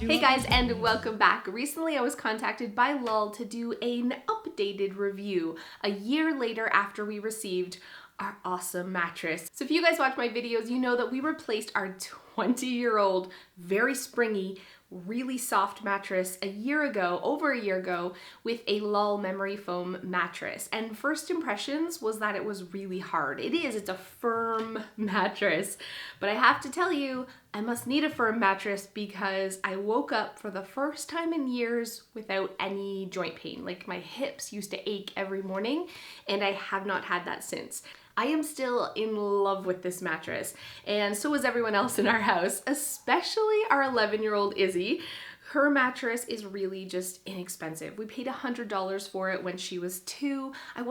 Hey guys, and welcome back. Recently I was contacted by Lull to do an updated review a year later after we received our awesome mattress. So if you guys watch my videos, you know that we replaced our 20-year-old, very springy, really soft mattress over a year ago, with a Lull memory foam mattress. And first impressions was that it was really hard. It's a firm mattress. But I have to tell you, I must need a firm mattress because I woke up for the first time in years without any joint pain. Like my hips used to ache every morning, and I have not had that since. I am still in love with this mattress, and so is everyone else in our house, especially our 11-year-old Izzy. Her mattress is really just inexpensive. We paid $100 for it when she was 2. I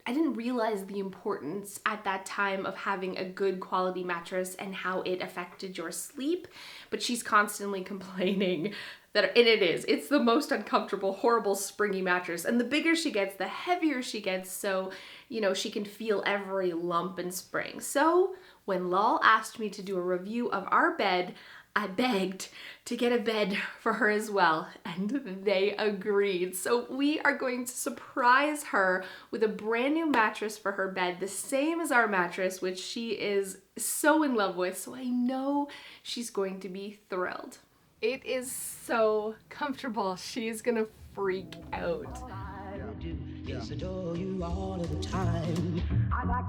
didn't realize the importance at that time of having a good quality mattress and how it affected your sleep, but she's constantly complaining that it's the most uncomfortable, horrible, springy mattress. And the bigger she gets, the heavier she gets, so, she can feel every lump and spring. So when Lull asked me to do a review of our bed, I begged to get a bed for her as well, and they agreed. So we are going to surprise her with a brand new mattress for her bed, the same as our mattress, which she is so in love with. So I know she's going to be thrilled. It is so comfortable. She's gonna freak out. Yes, adore you all of the time. I like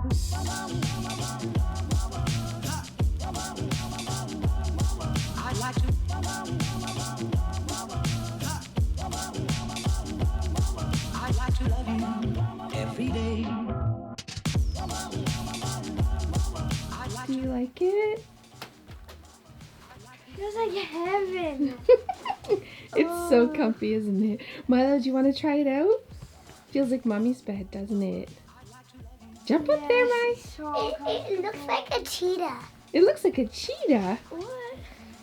to love you every day. Do you like it? Feels like heaven. It's so comfy, isn't it? Milo, do you want to try it out? Feels like mommy's bed, doesn't it? Jump up there, Mai. It looks like a cheetah. It looks like a cheetah. What?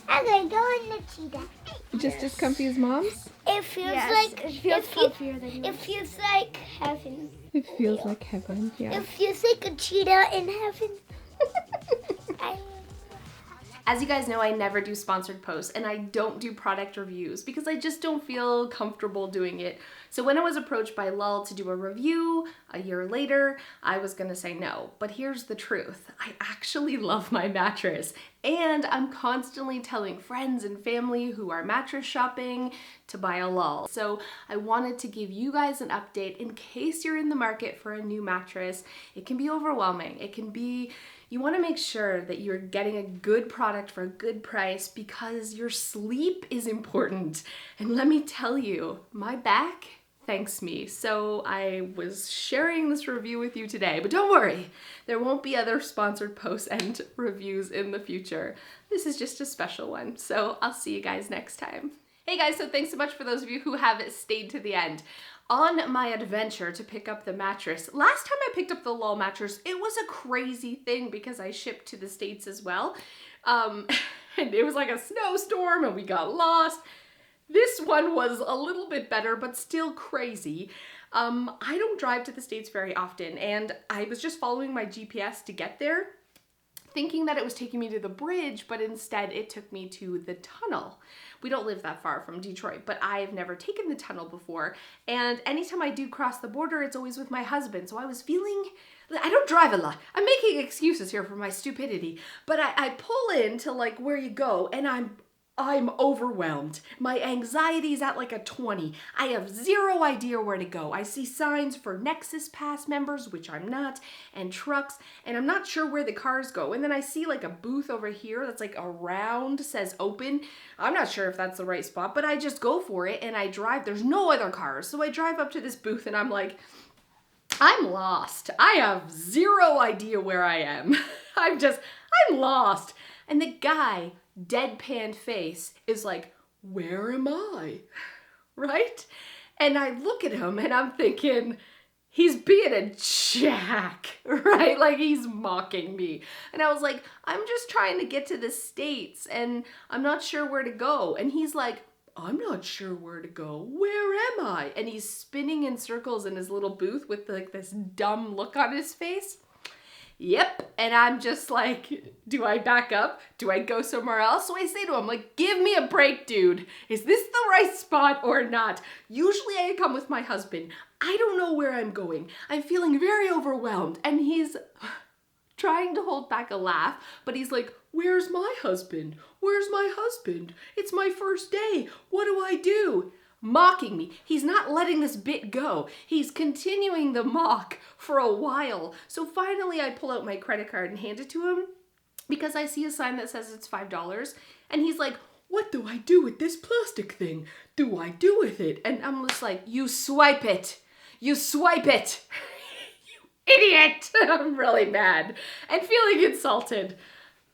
I'm gonna go in the cheetah. Just as comfy as mom's? It feels like it feels comfier than yours. It feels like heaven. It feels like heaven, yeah. It feels like a cheetah in heaven. As you guys know, I never do sponsored posts, and I don't do product reviews because I just don't feel comfortable doing it. So when I was approached by Lull to do a review a year later, I was gonna say no. But here's the truth. I actually love my mattress, and I'm constantly telling friends and family who are mattress shopping to buy a Lull. So I wanted to give you guys an update in case you're in the market for a new mattress. It can be overwhelming. You want to make sure that you're getting a good product for a good price because your sleep is important. And let me tell you, my back thanks me. So I was sharing this review with you today, but don't worry, there won't be other sponsored posts and reviews in the future. This is just a special one. So I'll see you guys next time. Hey guys, so thanks so much for those of you who have stayed to the end. On my adventure to pick up the mattress, last time I picked up the Lull mattress, it was a crazy thing because I shipped to the States as well. And it was like a snowstorm and we got lost. This one was a little bit better, but still crazy. I don't drive to the States very often, and I was just following my GPS to get there, thinking that it was taking me to the bridge, but instead it took me to the tunnel. We don't live that far from Detroit, but I've never taken the tunnel before. And anytime I do cross the border, it's always with my husband. So I was feeling, I don't drive a lot. I'm making excuses here for my stupidity, but I pull into like where you go, and I'm overwhelmed. My anxiety is at like a 20. I have zero idea where to go. I see signs for Nexus Pass members, which I'm not, and trucks, and I'm not sure where the cars go. And then I see like a booth over here that's like around, says open. I'm not sure if that's the right spot, but I just go for it and I drive. There's no other cars. So I drive up to this booth and I'm like, I'm lost. I have zero idea where I am. I'm lost. And the guy, deadpan face, is like, where am I? Right? And I look at him and I'm thinking, he's being a jack, right? Like he's mocking me. And I was like, I'm just trying to get to the States and I'm not sure where to go. And he's like, I'm not sure where to go. Where am I? And he's spinning in circles in his little booth with like this dumb look on his face. Yep. And I'm just like, do I back up? Do I go somewhere else? So I say to him, like, give me a break, dude. Is this the right spot or not? Usually I come with my husband. I don't know where I'm going. I'm feeling very overwhelmed. And he's trying to hold back a laugh, but he's like, where's my husband? Where's my husband? It's my first day. What do I do? Mocking me. He's not letting this bit go. He's continuing the mock for a while. So finally I pull out my credit card and hand it to him because I see a sign that says it's $5. And he's like, what do I do with this plastic thing? Do I do with it? And I'm just like, you swipe it. You swipe it. You idiot. I'm really mad and feeling insulted.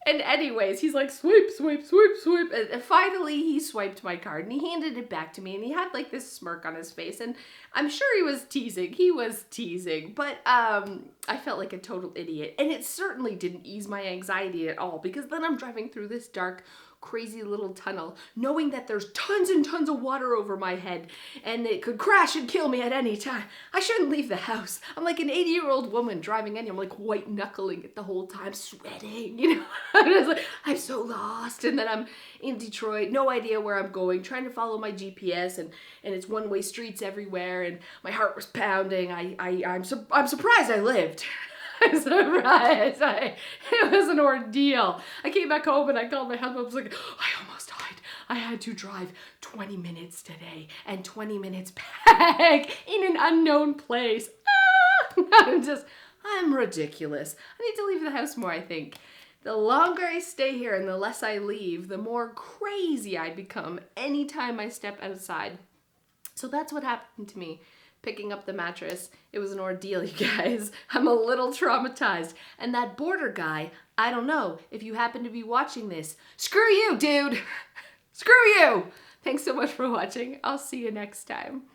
And anyways, he's like, swipe, swipe, swipe, swipe. And finally, he swiped my card and he handed it back to me. And he had like this smirk on his face. And I'm sure he was teasing. He was teasing. But I felt like a total idiot. And it certainly didn't ease my anxiety at all. Because then I'm driving through this dark, crazy little tunnel, knowing that there's tons and tons of water over my head. And it could crash and kill me at any time. I shouldn't leave the house. I'm like an 80-year-old woman driving in. I'm like white knuckling it the whole time, sweating, you know. I was like, I'm so lost. And then I'm in Detroit, no idea where I'm going, trying to follow my GPS, and it's one-way streets everywhere, and my heart was pounding. I'm surprised I lived. I'm surprised. It was an ordeal. I came back home and I called my husband. I was like, I almost died. I had to drive 20 minutes today and 20 minutes back in an unknown place. I'm ridiculous. I need to leave the house more, I think. The longer I stay here and the less I leave, the more crazy I become anytime I step outside. So that's what happened to me. Picking up the mattress. It was an ordeal, you guys. I'm a little traumatized. And that border guy, I don't know if you happen to be watching this. Screw you, dude. Screw you. Thanks so much for watching. I'll see you next time.